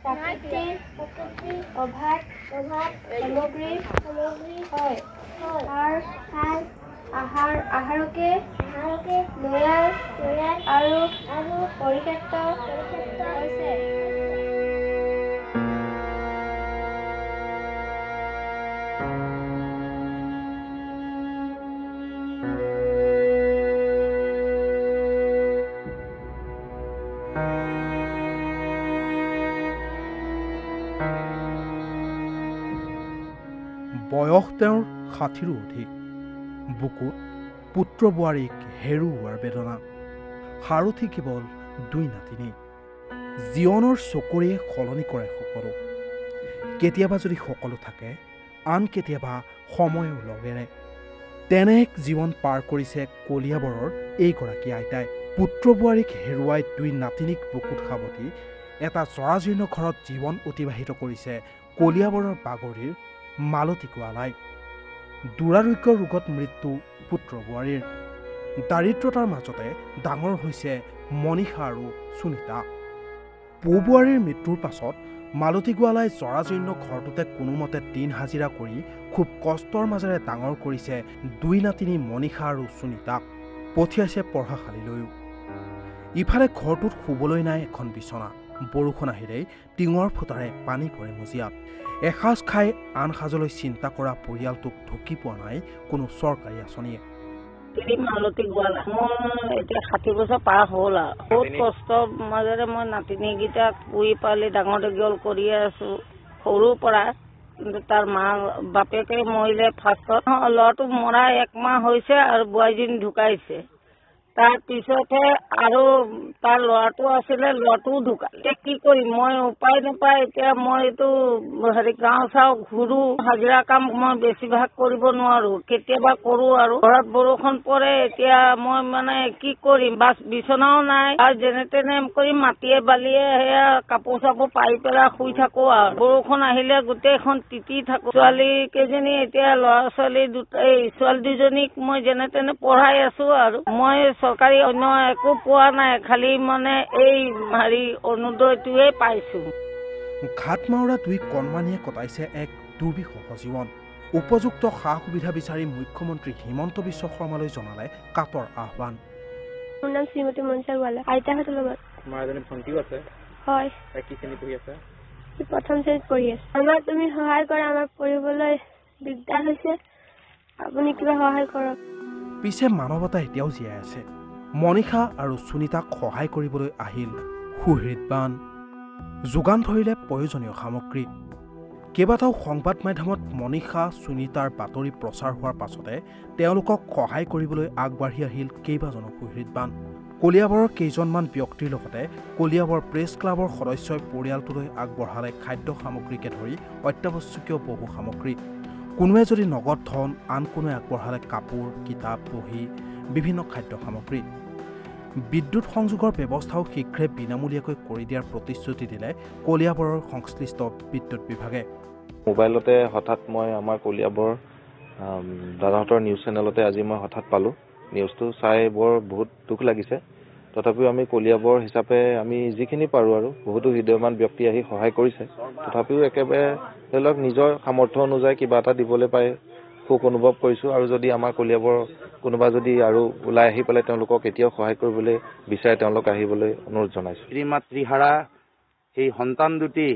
প্ৰাকৃতিক অভাৱ সামগ্ৰী হয় আহাৰকে লয়াল আৰু পৰিত্যক্ত হৈছে। বয়স তেওঁৰ ৬০ৰো অধিক। বুকুত পুত্ৰ বোৱাৰীক হেৰুওৱাৰ বেদনা। সাৰথি কেৱল ২ নাতিনী। জীৱনৰ চকুৰে সলনি কৰে সকলো। কেতিয়াবা যদি সকলো থাকে, আন কেতিয়াবা সময়ো লগেৰে। তেনে এক জীৱন পাৰ কৰিছে কলিয়াবৰৰ এইগৰাকী আইতাই। পুত্ৰ বোৱাৰীক হেৰুৱাই ২ নাতিনীক বুকুত সাৱটি এটা জৰাজীৰ্ণ ঘৰত জীৱন অতিবাহিত কৰিছে কলিয়াবৰৰ বাগৰিৰ মালতী গোৱালাই। দুৰাৰোগ্য ৰোগত মৃত্যু পুত্ৰ বোৱাৰীৰ। দাৰিদ্ৰতাৰ মাজতে ডাঙৰ হৈছে মনীষা আৰু সুনীতা। পু বোৱাৰীৰ মৃত্যুৰ পাছত মালতী গোৱালাই জৰাজীৰ্ণ ঘৰটোতে কোনোমতে দিন হাজিৰা কৰি খুব কষ্টৰ মাজেৰে ডাঙৰ কৰিছে ২ নাতিনী মনীষা আৰু সুনীতাক। পঠিয়াইছে পঢ়াশালীলৈও। ইফালে ঘৰটোত শুবলৈ নাই এখন বিচনা। বৰষুণ আহিলেই টিঙৰ ফুটাৰে পানী পৰে মজিয়াত। এসাঁজ খাই আন সাজলৈ চিন্তা কৰা পৰিয়ালটোক ঢুকি পোৱা নাই কোনো চৰকাৰী আঁচনিয়ে। মালতী গোৱালা, মই এতিয়া ৬০ বছৰ পাৰ হ'ল আৰু বহুত কষ্টৰ মাজেৰে মই নাতিনীকেইটাক পুহি পালি ডাঙৰ দীঘল কৰিয়ে আছোঁ সৰুৰ পৰা। কিন্তু তাৰ মা বাপেকে মৰিলে ফাৰ্ষ্টত। ল'ৰাটো মৰা 1 মাহ হৈছে আৰু বোৱাৰীজনী ঢুকাইছে। তাৰ পিছতহে আৰু তাৰ ল'ৰাটো আছিলে, ল'ৰাটোও ঢুকাল। এতিয়া কি কৰিম মই, উপায় নাপায়। এতিয়া মই এইটো গাঁও চাওঁ ঘূৰো, হাজিৰা কাম মই বেছিভাগ কৰিব নোৱাৰো, কেতিয়াবা কৰোঁ আৰু। ঘৰত বৰষুণ পৰে, এতিয়া মই মানে কি কৰিম, বিচনাও নাই আৰু যেনে তেনে কৰি মাটিয়ে বালিয়ে সেয়া কাপোৰ চাপোৰ পাৰি পেলাই শুই থাকো আৰু। বৰষুণ আহিলে গোটেইখন তিতি থাকো। ছোৱালী কেইজনী এতিয়া ল'ৰা ছোৱালী ছোৱালী 2জনীক মই যেনে তেনে পঢ়াই আছো আৰু। মই চৰকাৰী অন্য একো পোৱা নাই, খালি মানে এই অৰুণোদয়টোৱে পাইছো। ঘাট মাউৰা 2 কণমানিয়ে কটাইছে এক দুৰ্বিষহ জীৱন। উপযুক্ত সা সুবিধা বিচাৰি মুখ্যমন্ত্ৰী হিমন্ত বিশ্ব শৰ্মালৈ জনালে কাতৰ আহ্বান। মোৰ নাম শ্ৰীমতী মনীষা গোৱালা। আইতাহঁতৰ লগত। তোমাৰ এজনী ভণ্টিও আছে? হয়। তাই কি শ্ৰেণী পঢ়ি আছে? প্ৰথম শ্ৰেণীত পঢ়ি আছে। আমাক তুমি সহায় কৰা, আমাৰ পঢ়িবলৈ দিগদাৰ হৈছে, আপুনি কিবা সহায় কৰক। পিছে মানৱতা এতিয়াও জীয়াই আছে। মনীষা আৰু সুনীতাক সহায় কৰিবলৈ আহিল সুহৃদবান। যোগান ধৰিলে প্ৰয়োজনীয় সামগ্ৰী। কেইবাটাও সংবাদ মাধ্যমত মনীষা সুনীতাৰ বাতৰি প্ৰচাৰ হোৱাৰ পাছতে তেওঁলোকক সহায় কৰিবলৈ আগবাঢ়ি আহিল কেইবাজনো সুহৃদবান। কলিয়াবৰৰ কেইজনমান ব্যক্তিৰ লগতে কলিয়াবৰ প্ৰেছ ক্লাবৰ সদস্যই পৰিয়ালটোলৈ আগবঢ়ালে খাদ্য সামগ্ৰীকে ধৰি অত্যাৱশ্যকীয় বহু সামগ্ৰী। কোনোৱে যদি নগদ ধন, আন কোনোৱে আগবঢ়ালে কাপোৰ, কিতাপ, বহী, বিভিন্ন খাদ্য সামগ্ৰী। বিদ্যুৎ সংযোগৰ ব্যৱস্থাও শীঘ্ৰে বিনামূলীয়াকৈ কৰি দিয়াৰ প্ৰতিশ্ৰুতি দিলে কলিয়াবৰৰ সংশ্লিষ্ট বিদ্যুৎ বিভাগে। মোবাইলতে হঠাৎ মই আমাৰ কলিয়াবৰ দাদাহঁতৰ নিউজ চেনেলতে আজি মই হঠাৎ পালোঁ। নিউজটো চাই বহুত দুখ লাগিছে। তথাপিও আমি কলিয়াবৰ হিচাপে আমি যিখিনি পাৰোঁ আৰু বহুতো হৃদয়ৱান ব্যক্তি আহি সহায় কৰিছে। তথাপিও একেবাৰে ধৰি লওক নিজৰ সামৰ্থ্য অনুযায়ী কিবা এটা দিবলৈ পাই সুখ অনুভৱ কৰিছোঁ। আৰু যদি আমাৰ কলিয়াবৰ কোনোবা যদি আৰু ওলাই আহি পেলাই তেওঁলোকক এতিয়াও সহায় কৰিবলৈ বিচাৰে, তেওঁলোক আহিবলৈ অনুৰোধ জনাইছোঁ। মাতৃহাৰা সেই সন্তান দুটি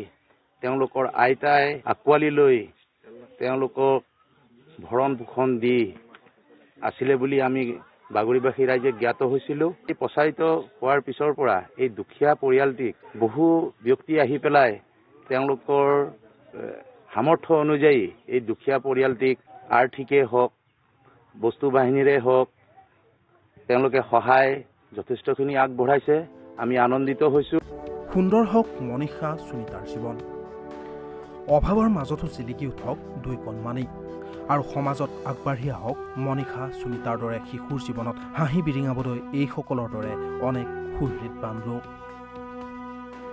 তেওঁলোকৰ আইতাই আঁকোৱালি লৈ তেওঁলোকক ভৰণ পোষণ দি আছিলে বুলি আমি বাগৰিবাসী ৰাইজে জ্ঞাত হৈছিলোঁ। এই প্ৰচাৰিত হোৱাৰ পিছৰ পৰা এই দুখীয়া পৰিয়ালটিক বহু ব্যক্তি আহি পেলাই তেওঁলোকৰ সামৰ্থ্য অনুযায়ী এই দুখীয়া পৰিয়ালটিক আৰ্থিকেই হওক, বস্তু বাহিনীৰে হওক, তেওঁলোকে সহায় যথেষ্টখিনি আগবঢ়াইছে। আমি আনন্দিত হৈছোঁ। সুন্দৰ হওক মনীষা সুনীতাৰ জীৱন। অভাৱৰ মাজতো জিলিকি উঠক 2 কণমানি আৰু সমাজত আগবাঢ়ি আহক মনীষা সুনীতাৰ দৰে শিশুৰ জীৱনত হাঁহি বিৰিঙাবলৈ এইসকলৰ দৰে অনেক সুহৃদবান লোক।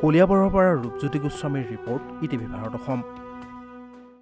কলিয়াবৰৰ পৰা ৰূপজ্যোতি গোস্বামীৰ ৰিপৰ্ট, ইটিভি ভাৰত অসম।